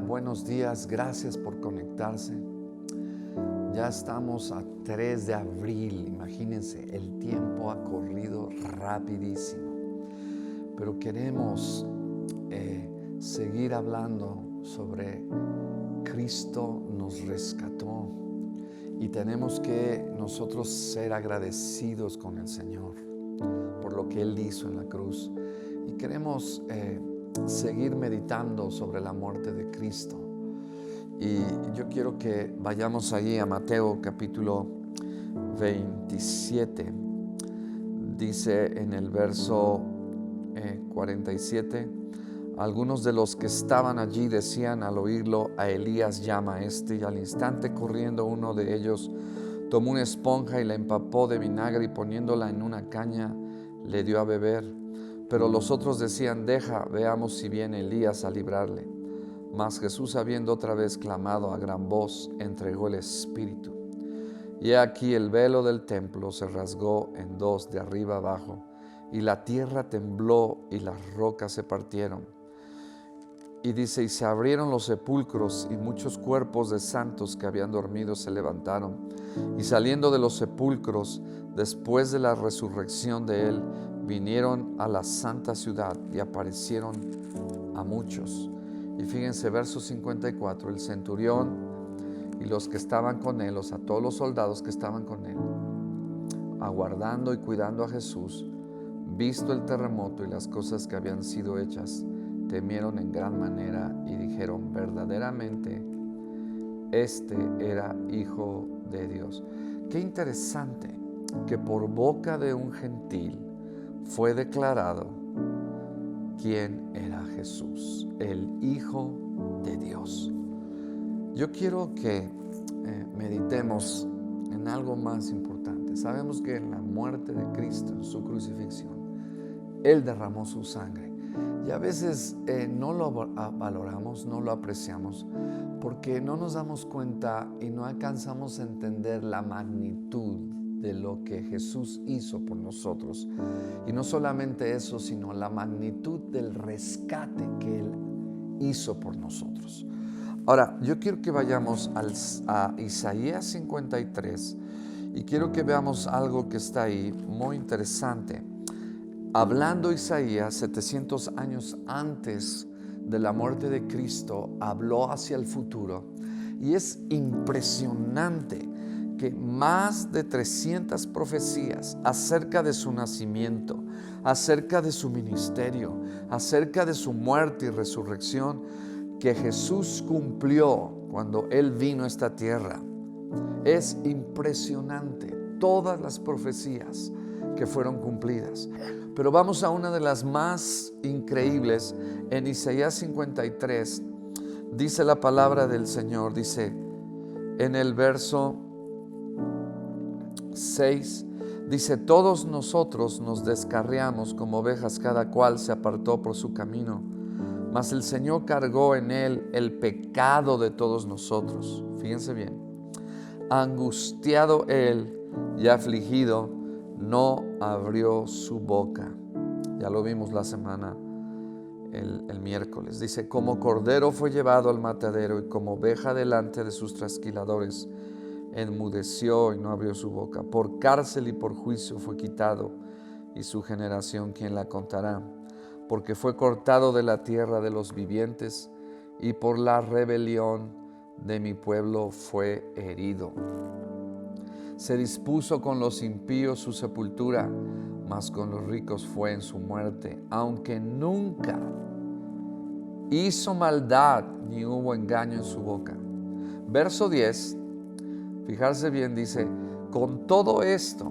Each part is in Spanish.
buenos días, gracias por conectarse. Ya estamos a 3 de abril, imagínense, el tiempo ha corrido rapidísimo. Pero queremos seguir hablando sobre Cristo nos rescató y tenemos que nosotros ser agradecidos con el Señor por lo que Él hizo en la cruz. Y queremos seguir meditando sobre la muerte de Cristo. Y yo quiero que vayamos allí a Mateo capítulo 27. Dice en el verso 47, algunos de los que estaban allí decían al oírlo: a Elías llama a este. Y al instante, corriendo, uno de ellos tomó una esponja y la empapó de vinagre y poniéndola en una caña le dio a beber. Pero los otros decían: deja, veamos si viene Elías a librarle. Mas Jesús, habiendo otra vez clamado a gran voz, entregó el Espíritu. Y he aquí el velo del templo se rasgó en dos de arriba abajo, y la tierra tembló y las rocas se partieron. Y dice: y se abrieron los sepulcros, y muchos cuerpos de santos que habían dormido se levantaron. Y saliendo de los sepulcros, después de la resurrección de él, vinieron a la santa ciudad y aparecieron a muchos. Y fíjense, verso 54, el centurión y los que estaban con él, o sea, todos los soldados que estaban con él, aguardando y cuidando a Jesús, visto el terremoto y las cosas que habían sido hechas, temieron en gran manera y dijeron: verdaderamente, este era Hijo de Dios. Qué interesante que por boca de un gentil fue declarado quién era Jesús, el Hijo de Dios. Yo quiero que meditemos en algo más importante. Sabemos que en la muerte de Cristo, en su crucifixión, Él derramó su sangre. Y a veces no lo valoramos, no lo apreciamos, porque no nos damos cuenta y no alcanzamos a entender la magnitud de lo que Jesús hizo por nosotros. Y no solamente eso, sino la magnitud del rescate que Él hizo por nosotros. Ahora, yo quiero que vayamos a Isaías 53 y quiero que veamos algo que está ahí muy interesante. Hablando Isaías 700 años antes de la muerte de Cristo, habló hacia el futuro. Y es impresionante que más de 300 profecías acerca de su nacimiento, acerca de su ministerio, acerca de su muerte y resurrección, que Jesús cumplió cuando Él vino a esta tierra. Es impresionante todas las profecías que fueron cumplidas. Pero vamos a una de las más increíbles. En Isaías 53 dice la palabra del Señor, dice en el verso 6, dice: todos nosotros nos descarriamos como ovejas, cada cual se apartó por su camino, mas el Señor cargó en él el pecado de todos nosotros. Fíjense bien: angustiado él y afligido, no abrió su boca. Ya lo vimos la semana, el miércoles. Dice: como cordero fue llevado al matadero, y como oveja delante de sus trasquiladores, enmudeció y no abrió su boca. Por cárcel y por juicio fue quitado, y su generación, ¿quién la contará? Porque fue cortado de la tierra de los vivientes, y por la rebelión de mi pueblo fue herido. Se dispuso con los impíos su sepultura, mas con los ricos fue en su muerte, aunque nunca hizo maldad ni hubo engaño en su boca. Verso 10, fijarse bien, dice: con todo esto,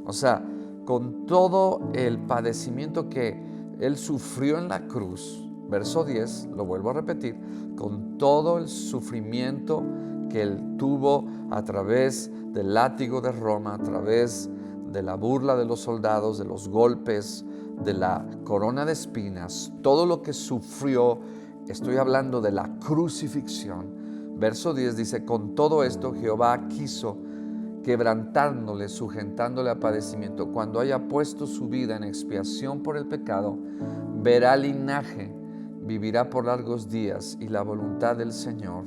o sea, con todo el padecimiento que Él sufrió en la cruz, verso 10, lo vuelvo a repetir, con todo el sufrimiento que Él tuvo a través del látigo de Roma, a través de la burla de los soldados, de los golpes, de la corona de espinas, todo lo que sufrió, estoy hablando de la crucifixión. Verso 10 dice: con todo esto Jehová quiso quebrantándole, sujetándole a padecimiento. Cuando haya puesto su vida en expiación por el pecado, verá linaje vivirá por largos días y la voluntad del Señor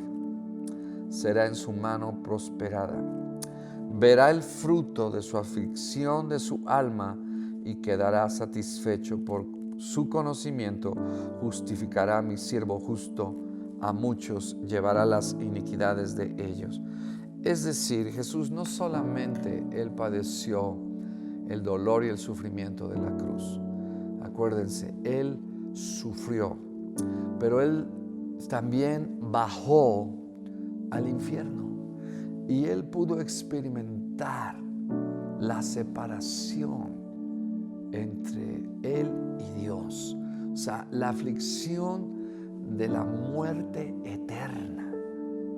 será en su mano prosperada. Verá el fruto de su aflicción de su alma y quedará satisfecho. Por su conocimiento justificará a mi siervo justo, a muchos llevará las iniquidades de ellos. Es decir, Jesús no solamente Él padeció el dolor y el sufrimiento de la cruz. Acuérdense, Él sufrió, pero Él también bajó al infierno y Él pudo experimentar la separación entre Él y Dios. O sea, la aflicción de la muerte eterna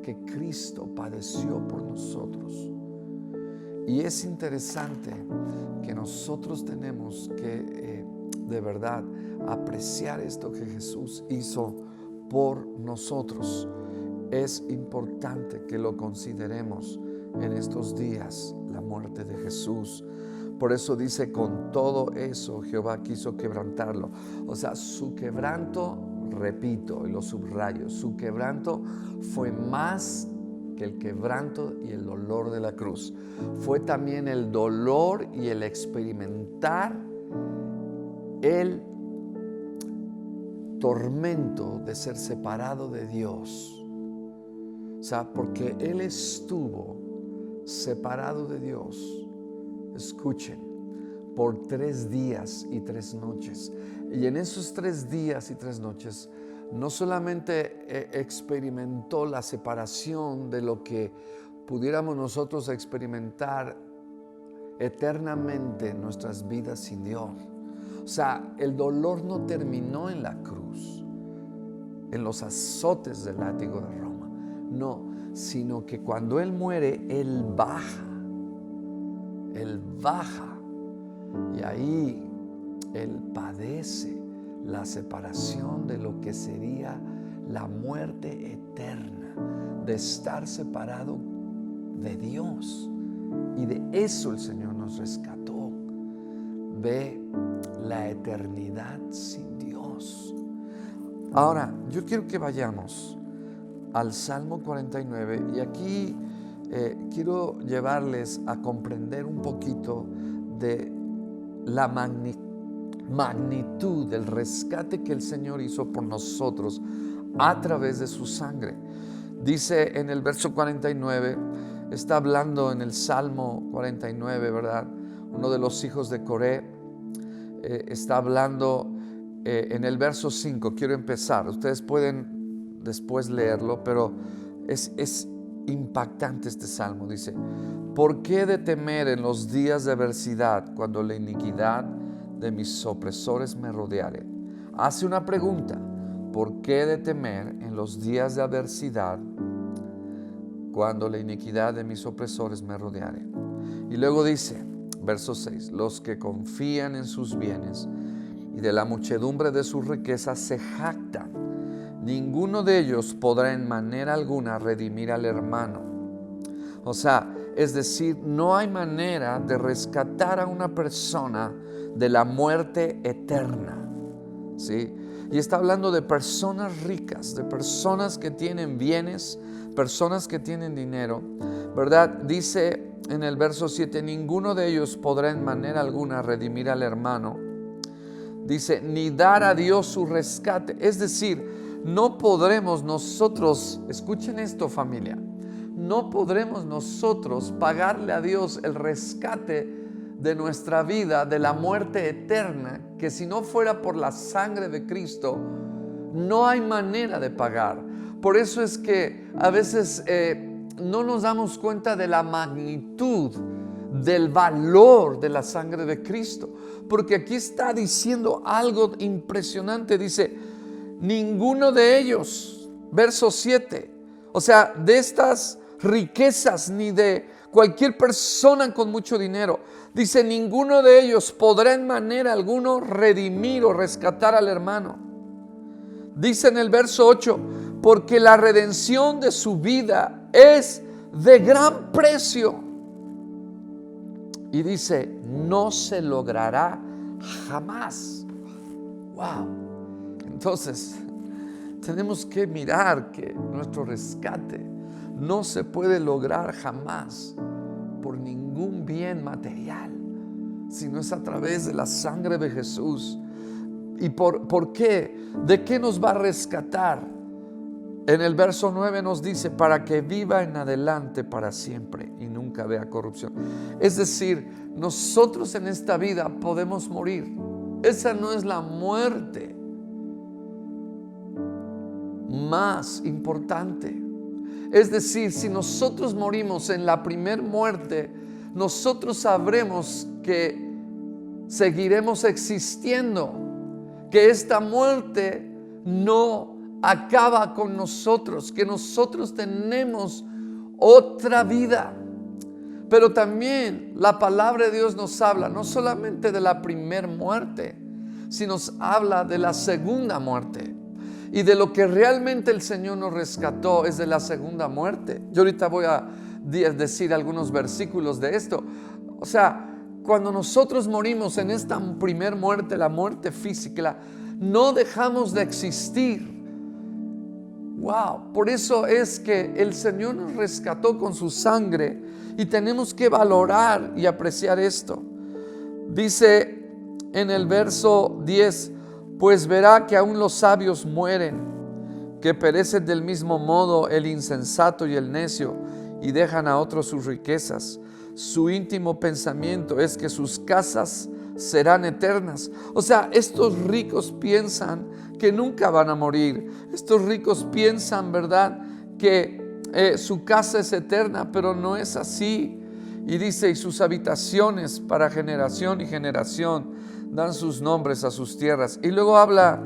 que Cristo padeció por nosotros. Y es interesante que nosotros tenemos que de verdad apreciar esto que Jesús hizo por nosotros. Es importante que lo consideremos en estos días, la muerte de Jesús. Por eso dice, con todo eso Jehová quiso quebrantarlo. O sea, su quebranto, repito y lo subrayo, su quebranto fue más que el quebranto y el dolor de la cruz. Fue también el dolor y el experimentar el tormento de ser separado de Dios. O sea, porque Él estuvo separado de Dios. Escuchen, por 3 días y 3 noches. Y en esos 3 días y 3 noches, no solamente experimentó la separación de lo que pudiéramos nosotros experimentar eternamente en nuestras vidas sin Dios. O sea, el dolor no terminó en la cruz, en los azotes del látigo de Roma. No, sino que cuando Él muere, Él baja. Él baja y ahí Él padece la separación de lo que sería la muerte eterna, de estar separado de Dios. Y de eso el Señor nos rescató, de la eternidad sin Dios. Ahora, yo quiero que vayamos al Salmo 49 y aquí quiero llevarles a comprender un poquito de la magnitud del rescate que el Señor hizo por nosotros a través de su sangre. Dice en el verso 49, está hablando en el Salmo 49, ¿verdad? Uno de los hijos de Coré está hablando en el verso 5. Quiero empezar, ustedes pueden después leerlo, pero es impactante este salmo. Dice, ¿por qué de temer en los días de adversidad cuando la iniquidad de mis opresores me rodeare? Hace una pregunta, ¿por qué de temer en los días de adversidad cuando la iniquidad de mis opresores me rodeare? Y luego dice, verso 6, los que confían en sus bienes y de la muchedumbre de sus riquezas se jactan. Ninguno de ellos podrá en manera alguna redimir al hermano. O sea, es decir, no hay manera de rescatar a una persona de la muerte eterna, ¿sí? Y está hablando de personas ricas, de personas que tienen bienes, personas que tienen dinero, ¿verdad? Dice en el verso 7, ninguno de ellos podrá en manera alguna redimir al hermano. Dice, ni dar a Dios su rescate. Es decir, no podremos nosotros, escuchen esto familia, no podremos nosotros pagarle a Dios el rescate de nuestra vida, de la muerte eterna, que si no fuera por la sangre de Cristo, no hay manera de pagar. Por eso es que a veces no nos damos cuenta de la magnitud, del valor de la sangre de Cristo. Porque aquí está diciendo algo impresionante. Dice, ninguno de ellos, verso 7, o sea, de estas riquezas ni de cualquier persona con mucho dinero, dice, ninguno de ellos podrá en manera alguna redimir o rescatar al hermano. Dice en el verso 8, porque la redención de su vida es de gran precio. Y dice, no se logrará jamás. Wow. Entonces, tenemos que mirar que nuestro rescate no se puede lograr jamás por ningún bien material, sino es a través de la sangre de Jesús. ¿Y por qué? ¿De qué nos va a rescatar? En el verso 9 nos dice, para que viva en adelante para siempre y nunca vea corrupción. Es decir, nosotros en esta vida podemos morir. Esa no es la muerte más importante. Es decir, si nosotros morimos en la primer muerte, nosotros sabremos que seguiremos existiendo, que esta muerte no acaba con nosotros, que nosotros tenemos otra vida. Pero también la palabra de Dios nos habla no solamente de la primera muerte, sino nos habla de la segunda muerte. Y de lo que realmente el Señor nos rescató es de la segunda muerte. Yo ahorita voy a decir algunos versículos de esto. O sea, cuando nosotros morimos en esta primer muerte, la muerte física, no dejamos de existir. Wow, por eso es que el Señor nos rescató con su sangre y tenemos que valorar y apreciar esto. Dice en el verso 10, pues verá que aún los sabios mueren, que perecen del mismo modo el insensato y el necio, y dejan a otros sus riquezas. Su íntimo pensamiento es que sus casas serán eternas. O sea, estos ricos piensan que nunca van a morir. Estos ricos piensan, ¿verdad?, que su casa es eterna, pero no es así. Y dice, y sus habitaciones para generación y generación dan sus nombres a sus tierras. Y luego habla,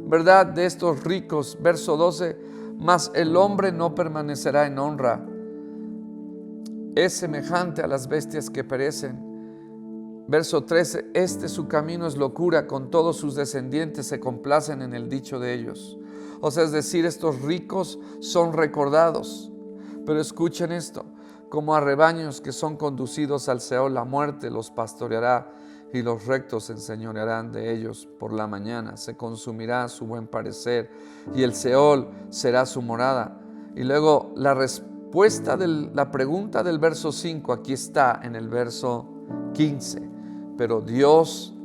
¿verdad?, de estos ricos. Verso 12, mas el hombre no permanecerá en honra. Es semejante a las bestias que perecen. Verso 13, su camino es locura, con todos sus descendientes se complacen en el dicho de ellos. O sea, es decir, estos ricos son recordados. Pero escuchen esto, como a rebaños que son conducidos al Seol, la muerte los pastoreará y los rectos se enseñorearán de ellos por la mañana. Se consumirá su buen parecer y el Seol será su morada. Y luego la respuesta de la pregunta del verso 5 aquí está en el verso 15. Pero Dios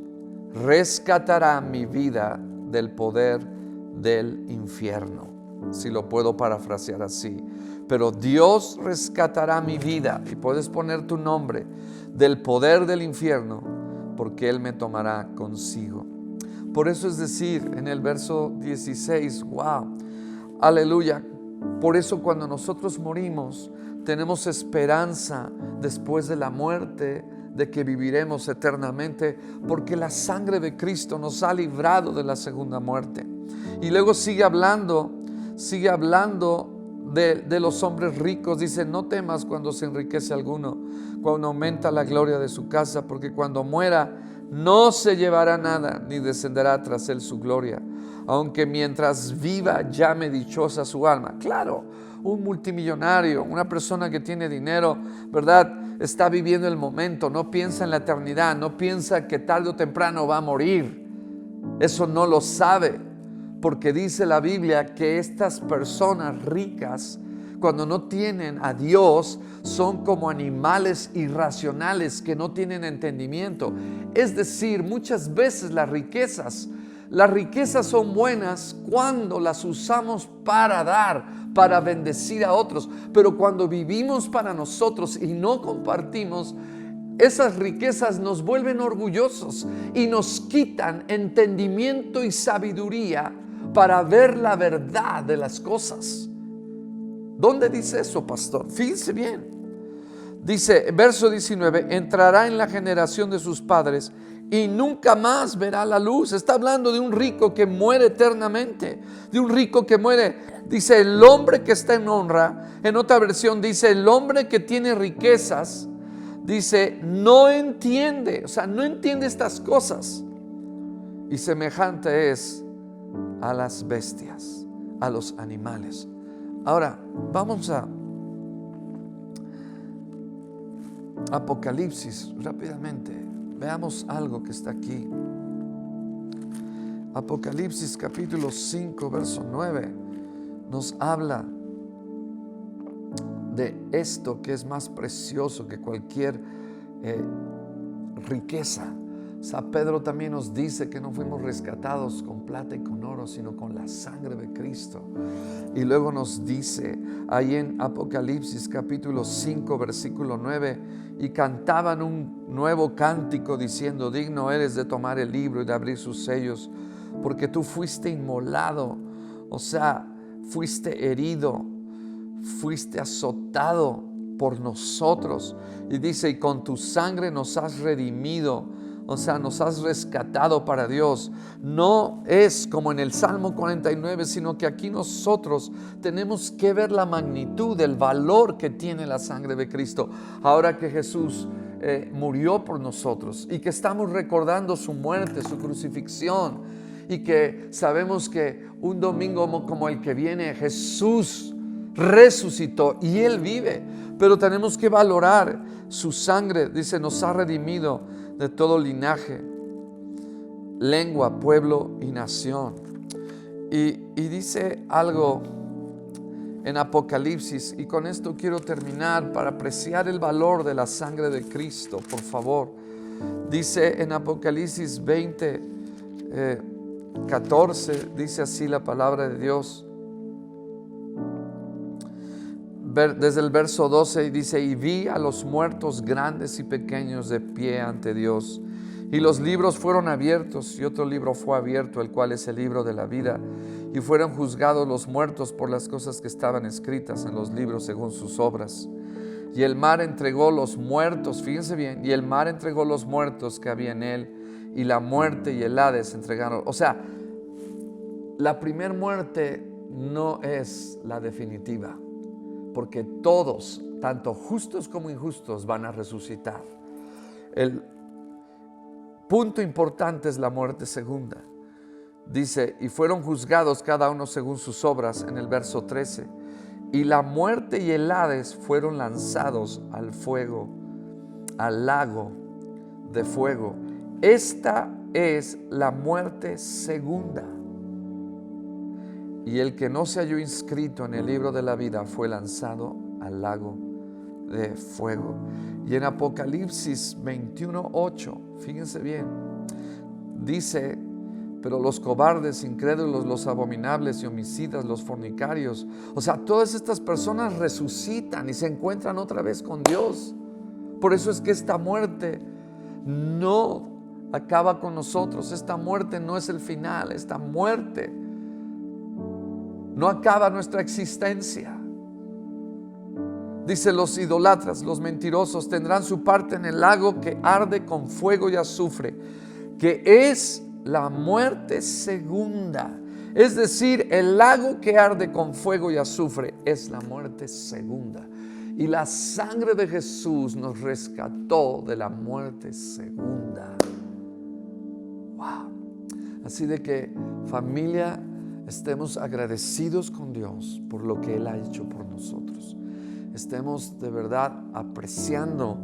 rescatará mi vida del poder del infierno. Si lo puedo parafrasear así. Pero Dios rescatará mi vida, y puedes poner tu nombre, del poder del infierno, porque Él me tomará consigo. Por eso es decir, en el verso 16, wow, aleluya. Por eso cuando nosotros morimos, tenemos esperanza después de la muerte, de que viviremos eternamente, porque la sangre de Cristo nos ha librado de la segunda muerte. Y luego sigue hablando de los hombres ricos. Dice, no temas cuando se enriquece alguno, cuando aumenta la gloria de su casa, porque cuando muera no se llevará nada, ni descenderá tras él su gloria, aunque mientras viva llame dichosa su alma. Claro, un multimillonario, una persona que tiene dinero, ¿verdad?, está viviendo el momento, no piensa en la eternidad, no piensa que tarde o temprano va a morir. Eso no lo sabe, porque dice la Biblia que estas personas ricas, cuando no tienen a Dios, son como animales irracionales que no tienen entendimiento. Es decir, muchas veces las riquezas son buenas cuando las usamos para dar, para bendecir a otros. Pero cuando vivimos para nosotros y no compartimos, esas riquezas nos vuelven orgullosos y nos quitan entendimiento y sabiduría para ver la verdad de las cosas. ¿Dónde dice eso, pastor? Fíjense bien. Dice, verso 19, entrará en la generación de sus padres y nunca más verá la luz. Está hablando de un rico que muere eternamente, de un rico que muere. Dice, el hombre que está en honra. En otra versión dice, el hombre que tiene riquezas, dice, no entiende, o sea, no entiende estas cosas. Y semejante es a las bestias, a los animales. Ahora, vamos a Apocalipsis rápidamente. Veamos algo que está aquí. Apocalipsis capítulo 5, verso 9. nos habla de esto que es más precioso que cualquier riqueza. San Pedro también nos dice que no fuimos rescatados con plata y con oro, sino con la sangre de Cristo. Y luego nos dice ahí en Apocalipsis capítulo 5 versículo 9, y cantaban un nuevo cántico diciendo: digno eres de tomar el libro y de abrir sus sellos, porque tú fuiste inmolado, o sea, fuiste herido, fuiste azotado por nosotros. Y dice: y con tu sangre nos has redimido, o sea, nos has rescatado para Dios. No es como en el Salmo 49, sino que aquí nosotros tenemos que ver la magnitud del valor que tiene la sangre de Cristo. Ahora que Jesús murió por nosotros y que estamos recordando su muerte, su crucifixión, y que sabemos que un domingo como el que viene Jesús resucitó y Él vive, pero tenemos que valorar su sangre. Dice: nos ha redimido de todo linaje, lengua, pueblo y nación. Y dice algo en Apocalipsis, y con esto quiero terminar para apreciar el valor de la sangre de Cristo, por favor. Dice en Apocalipsis 20, 14, dice así la palabra de Dios. Desde el verso 12 dice: y vi a los muertos grandes y pequeños de pie ante Dios, y los libros fueron abiertos, y otro libro fue abierto, el cual es el libro de la vida, y fueron juzgados los muertos por las cosas que estaban escritas en los libros según sus obras. Y el mar entregó los muertos, fíjense bien, y el mar entregó los muertos que había en él, y la muerte y el Hades entregaron. O sea, la primer muerte no es la definitiva, porque todos, tanto justos como injustos, van a resucitar. El punto importante es la muerte segunda. Dice: y fueron juzgados cada uno según sus obras, en el verso 13. Y la muerte y el Hades fueron lanzados al fuego, al lago de fuego. Esta es la muerte segunda. Y el que no se halló inscrito en el libro de la vida fue lanzado al lago de fuego. Y en Apocalipsis 21:8, fíjense bien, dice: pero los cobardes, incrédulos, los abominables y homicidas, los fornicarios, o sea, todas estas personas resucitan y se encuentran otra vez con Dios. Por eso es que esta muerte no acaba con nosotros. Esta muerte no es el final. Esta muerte no acaba nuestra existencia. Dice: los idólatras, los mentirosos tendrán su parte en el lago que arde con fuego y azufre, que es la muerte segunda. Es decir, el lago que arde con fuego y azufre es la muerte segunda. Y la sangre de Jesús nos rescató de la muerte segunda. Wow. Así de que, familia, estemos agradecidos con Dios por lo que Él ha hecho por nosotros. Estemos de verdad apreciando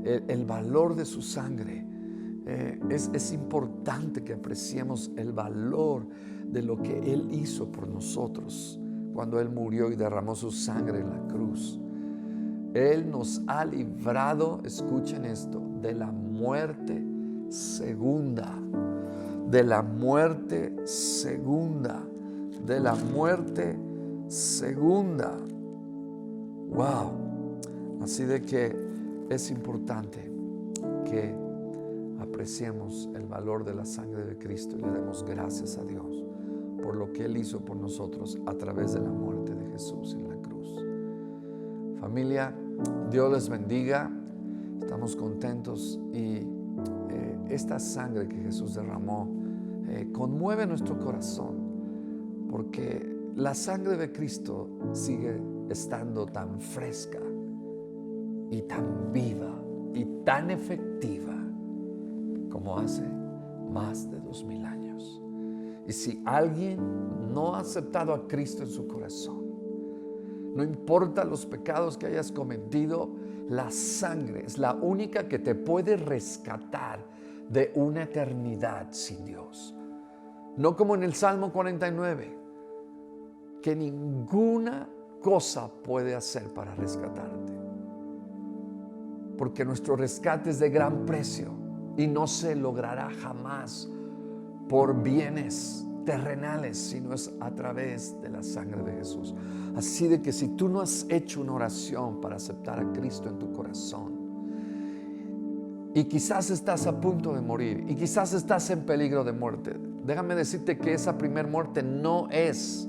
el valor de su sangre. Es importante que apreciemos el valor de lo que Él hizo por nosotros cuando Él murió y derramó su sangre en la cruz. Él nos ha librado, escuchen esto, de la muerte segunda. De la muerte segunda. De la muerte segunda. Wow. Así de que es importante que apreciemos el valor de la sangre de Cristo y le demos gracias a Dios por lo que Él hizo por nosotros a través de la muerte de Jesús en la cruz. Familia, Dios les bendiga. Estamos contentos y esta sangre que Jesús derramó conmueve nuestro corazón, porque la sangre de Cristo sigue estando tan fresca y tan viva y tan efectiva como hace más de 2000 años. Y si alguien no ha aceptado a Cristo en su corazón, no importa los pecados que hayas cometido, la sangre es la única que te puede rescatar de una eternidad sin Dios. No como en el Salmo 49, que ninguna cosa puede hacer para rescatarte. Porque nuestro rescate es de gran precio y no se logrará jamás por bienes terrenales, sino es a través de la sangre de Jesús. Así de que si tú no has hecho una oración para aceptar a Cristo en tu corazón, y quizás estás a punto de morir, y quizás estás en peligro de muerte, déjame decirte que esa primer muerte no es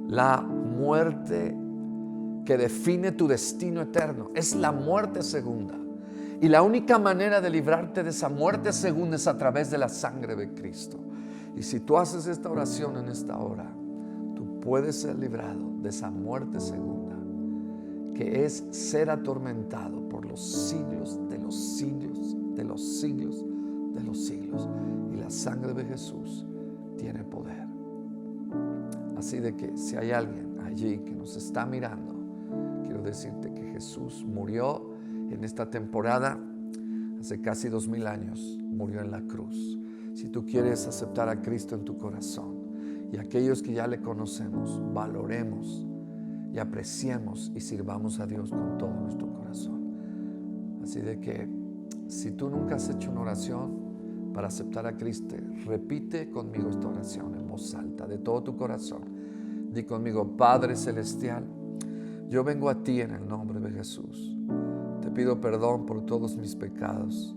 la muerte que define tu destino eterno, es la muerte segunda. Y la única manera de librarte de esa muerte segunda es a través de la sangre de Cristo. Y si tú haces esta oración en esta hora, tú puedes ser librado de esa muerte segunda, que es ser atormentado por los siglos de los siglos, de los siglos, de los siglos. Y la sangre de Jesús tiene poder. Así de que si hay alguien allí que nos está mirando, quiero decirte que Jesús murió en esta temporada hace casi 2000 años, murió en la cruz. Si tú quieres aceptar a Cristo en tu corazón, y aquellos que ya le conocemos, valoremos y apreciemos y sirvamos a Dios con todo nuestro corazón. Así de que si tú nunca has hecho una oración para aceptar a Cristo, repite conmigo esta oración en voz alta, de todo tu corazón. Di conmigo: Padre Celestial, yo vengo a ti en el nombre de Jesús. Te pido perdón por todos mis pecados.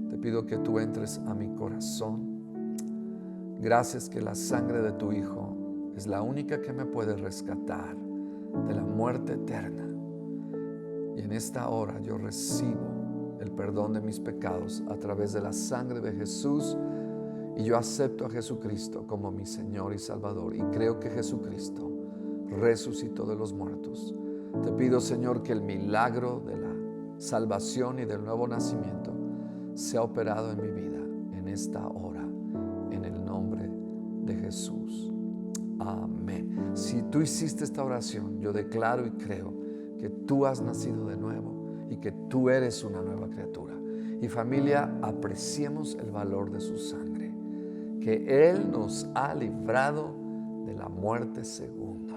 Te pido que tú entres a mi corazón. Gracias que la sangre de tu Hijo es la única que me puede rescatar de la muerte eterna. Y en esta hora yo recibo el perdón de mis pecados a través de la sangre de Jesús. Y yo acepto a Jesucristo como mi Señor y Salvador. Y creo que Jesucristo resucitó de los muertos. Te pido, Señor, que el milagro de la salvación y del nuevo nacimiento sea operado en mi vida en esta hora, en el nombre de Jesús. Amén. Si tú hiciste esta oración, yo declaro y creo que tú has nacido de nuevo y que tú eres una nueva criatura. Y familia, apreciemos el valor de su sangre, que Él nos ha librado de la muerte segunda.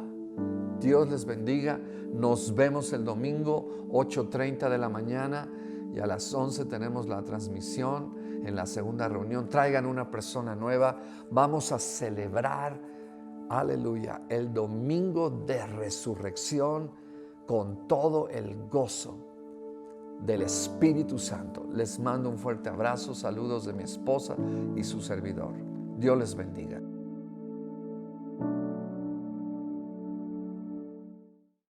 Dios les bendiga. Nos vemos el domingo 8:30 de la mañana y a las 11 tenemos la transmisión en la segunda reunión. Traigan una persona nueva. Vamos a celebrar, aleluya, el domingo de resurrección con todo el gozo del Espíritu Santo. Les mando un fuerte abrazo, saludos de mi esposa y su servidor. Dios les bendiga.